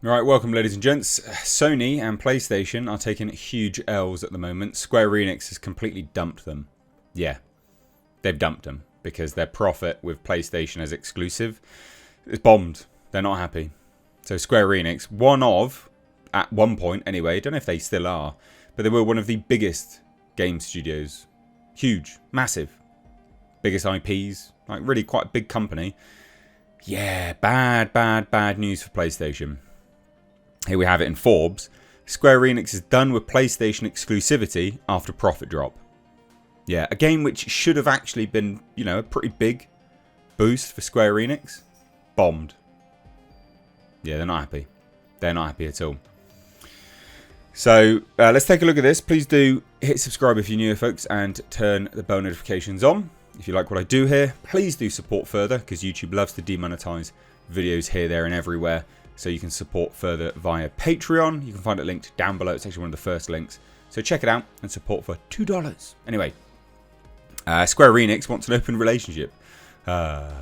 Right, welcome ladies and gents. Sony and PlayStation are taking huge L's at the moment. Square Enix has completely dumped them. Yeah, they've dumped them because their profit with PlayStation as exclusive is bombed. They're not happy. So Square Enix, at one point anyway, don't know if they still are, but they were one of the biggest game studios. Huge, massive, biggest IPs, like really quite a big company. Yeah, bad news for PlayStation. Here we have it in Forbes. Square Enix is done with PlayStation exclusivity after profit drop. Yeah, a game which should have actually been, a pretty big boost for Square Enix. Bombed. Yeah, they're not happy. They're not happy at all. So, let's take a look at this. Please do hit subscribe if you're new, folks, and turn the bell notifications on. If you like what I do here, please do support further, because YouTube loves to demonetize videos here, there, and everywhere. So you can support further via Patreon. You can find it linked down below. It's actually one of the first links. So check it out and support for $2. Anyway, Square Enix wants an open relationship. Funny.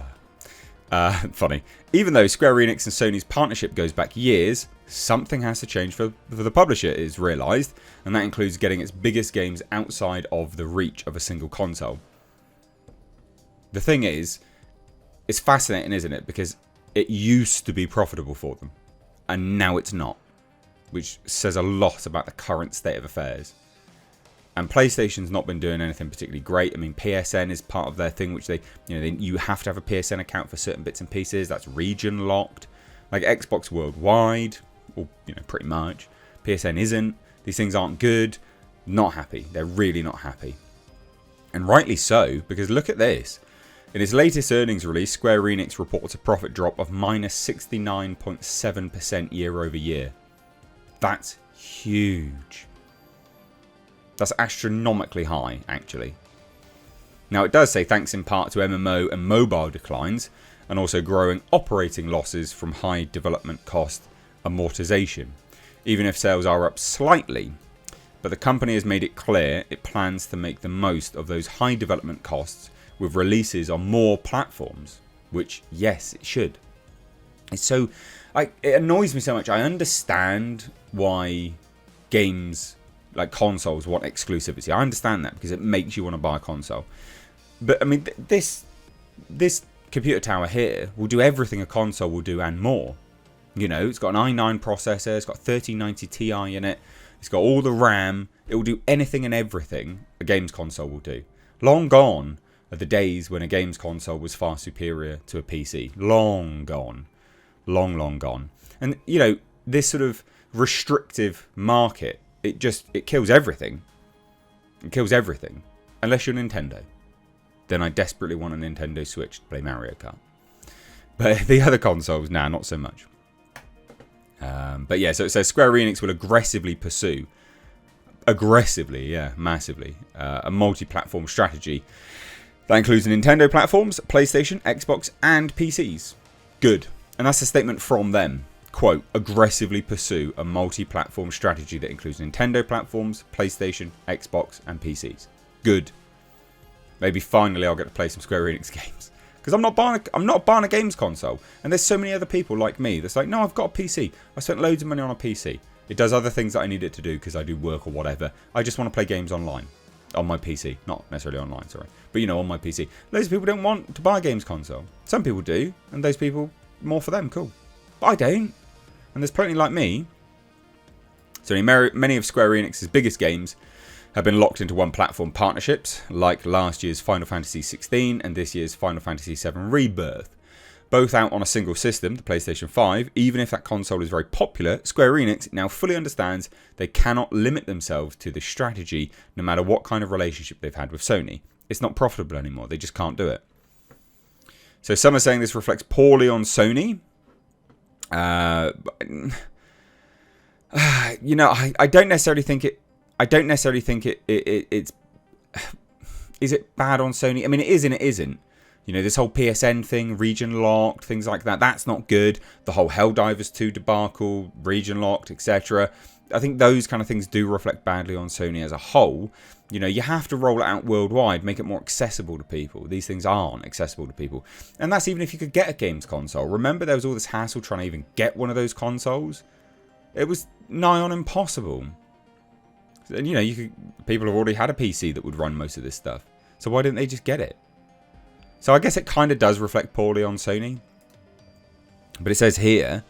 Even though Square Enix and Sony's partnership goes back years, something has to change for the publisher, it is realised. And that includes getting its biggest games outside of the reach of a single console. The thing is, it's fascinating, isn't it? Because it used to be profitable for them, and now it's not, which says a lot about the current state of affairs. And PlayStation's not been doing anything particularly great. I mean, PSN is part of their thing, which you have to have a PSN account for certain bits and pieces. That's region locked. Like Xbox worldwide, or pretty much. PSN isn't. These things aren't good. Not happy. They're really not happy, and rightly so, because look at this. In its latest earnings release, Square Enix reports a profit drop of minus 69.7% year over year. That's huge. That's astronomically high, actually. Now, it does say thanks in part to MMO and mobile declines, and also growing operating losses from high development cost amortization, even if sales are up slightly. But the company has made it clear it plans to make the most of those high development costs with releases on more platforms, which, yes, it should. It annoys me so much. I understand why games like consoles want exclusivity. I understand that because it makes you want to buy a console. But I mean, this computer tower here will do everything a console will do and more. It's got an i9 processor, it's got 3090 Ti in it, it's got all the RAM. It will do anything and everything a games console will do. Long gone are the days when a games console was far superior to a PC. Long gone. Long gone. And, this sort of restrictive market, it kills everything. It kills everything. Unless you're Nintendo. Then I desperately want a Nintendo Switch to play Mario Kart. But the other consoles, not so much. But yeah, so it says Square Enix will aggressively pursue, massively, a multi-platform strategy that includes Nintendo platforms, PlayStation, Xbox, and PCs. Good. And that's a statement from them. Quote, aggressively pursue a multi-platform strategy that includes Nintendo platforms, PlayStation, Xbox, and PCs. Good. Maybe finally I'll get to play some Square Enix games. Because I'm not buying a games console. And there's so many other people like me that's like, no, I've got a PC. I spent loads of money on a PC. It does other things that I need it to do because I do work or whatever. I just want to play games online. On my PC. Not necessarily online, sorry. But, on my PC. Loads of people don't want to buy a games console. Some people do. And those people, more for them, cool. But I don't. And there's plenty like me. So many of Square Enix's biggest games have been locked into one platform partnerships, like last year's Final Fantasy 16 and this year's Final Fantasy 7 Rebirth. Both out on a single system, the PlayStation 5. Even if that console is very popular, Square Enix now fully understands they cannot limit themselves to this strategy no matter what kind of relationship they've had with Sony. It's not profitable anymore. They just can't do it. So some are saying this reflects poorly on Sony. I don't necessarily think it. I don't necessarily think it's. Is it bad on Sony? I mean, it is and it isn't. This whole PSN thing, region locked, things like that. That's not good. The whole Helldivers 2 debacle, region locked, etc. I think those kind of things do reflect badly on Sony as a whole. You know, you have to roll it out worldwide, make it more accessible to people. These things aren't accessible to people. And that's even if you could get a games console. Remember there was all this hassle trying to even get one of those consoles? It was nigh on impossible. And you know, people have already had a PC that would run most of this stuff. So why didn't they just get it? So I guess it kind of does reflect poorly on Sony. But it says here,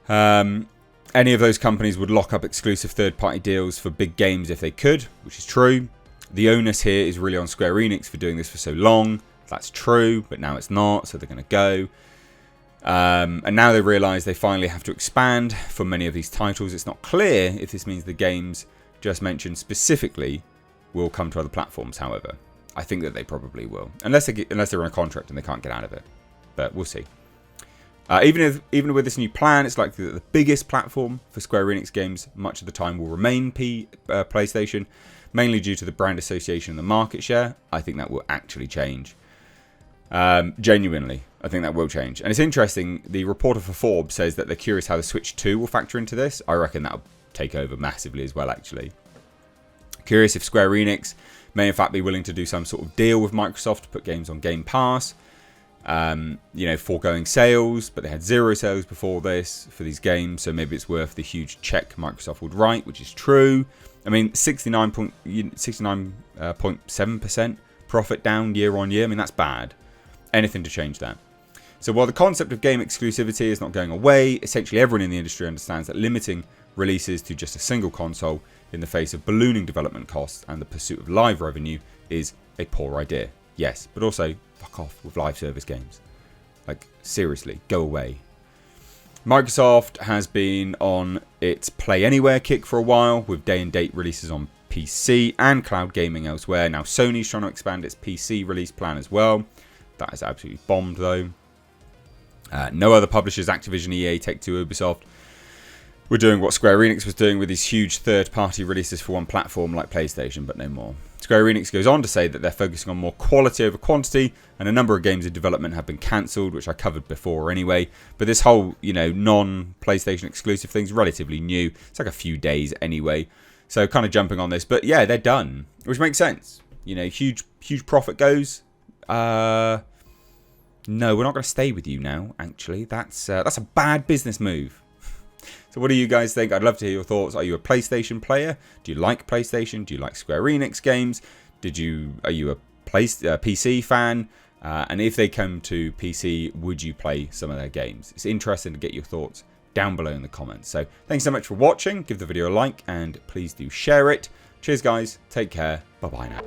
any of those companies would lock up exclusive third-party deals for big games if they could, which is true. The onus here is really on Square Enix for doing this for so long. That's true, but now it's not, so they're going to go. And now they realise they finally have to expand for many of these titles. It's not clear if this means the games just mentioned specifically will come to other platforms, however. I think that they probably will. Unless they're on a contract and they can't get out of it. But we'll see. Even with this new plan, it's likely that the biggest platform for Square Enix games much of the time will remain PlayStation, mainly due to the brand association and the market share. I think that will actually change. Genuinely, I think that will change. And it's interesting, the reporter for Forbes says that they're curious how the Switch 2 will factor into this. I reckon that'll take over massively as well, actually. Curious if Square Enix may in fact be willing to do some sort of deal with Microsoft to put games on Game Pass. You know, foregoing sales, but they had 0 sales before this for these games, so maybe it's worth the huge check Microsoft would write, which is true. I mean, 69.7% profit down year on year. I mean, that's bad. Anything to change that. So while the concept of game exclusivity is not going away, essentially everyone in the industry understands that limiting releases to just a single console in the face of ballooning development costs and the pursuit of live revenue is a poor idea. Yes, but also fuck off with live service games. Like, seriously, go away. Microsoft has been on its Play Anywhere kick for a while, with day-and-date releases on PC and cloud gaming elsewhere. Now Sony's trying to expand its PC release plan as well. That is absolutely bombed though. No other publishers, Activision, EA, Take-Two, Ubisoft, were doing what Square Enix was doing with these huge third-party releases for one platform like PlayStation, but no more. Square Enix goes on to say that they're focusing on more quality over quantity, and a number of games in development have been cancelled, which I covered before anyway. But this whole, you know, non-PlayStation exclusive thing's relatively new. It's like a few days anyway. So kind of jumping on this. But yeah, they're done, which makes sense. You know, huge profit goes. No, we're not going to stay with you now, actually. That's a bad business move. So what do you guys think? I'd love to hear your thoughts. Are you a PlayStation player? Do you like PlayStation? Do you like Square Enix games? Are you a PC fan? And if they come to PC, would you play some of their games? It's interesting to get your thoughts down below in the comments. So thanks so much for watching. Give the video a like and please do share it. Cheers guys. Take care. Bye bye now.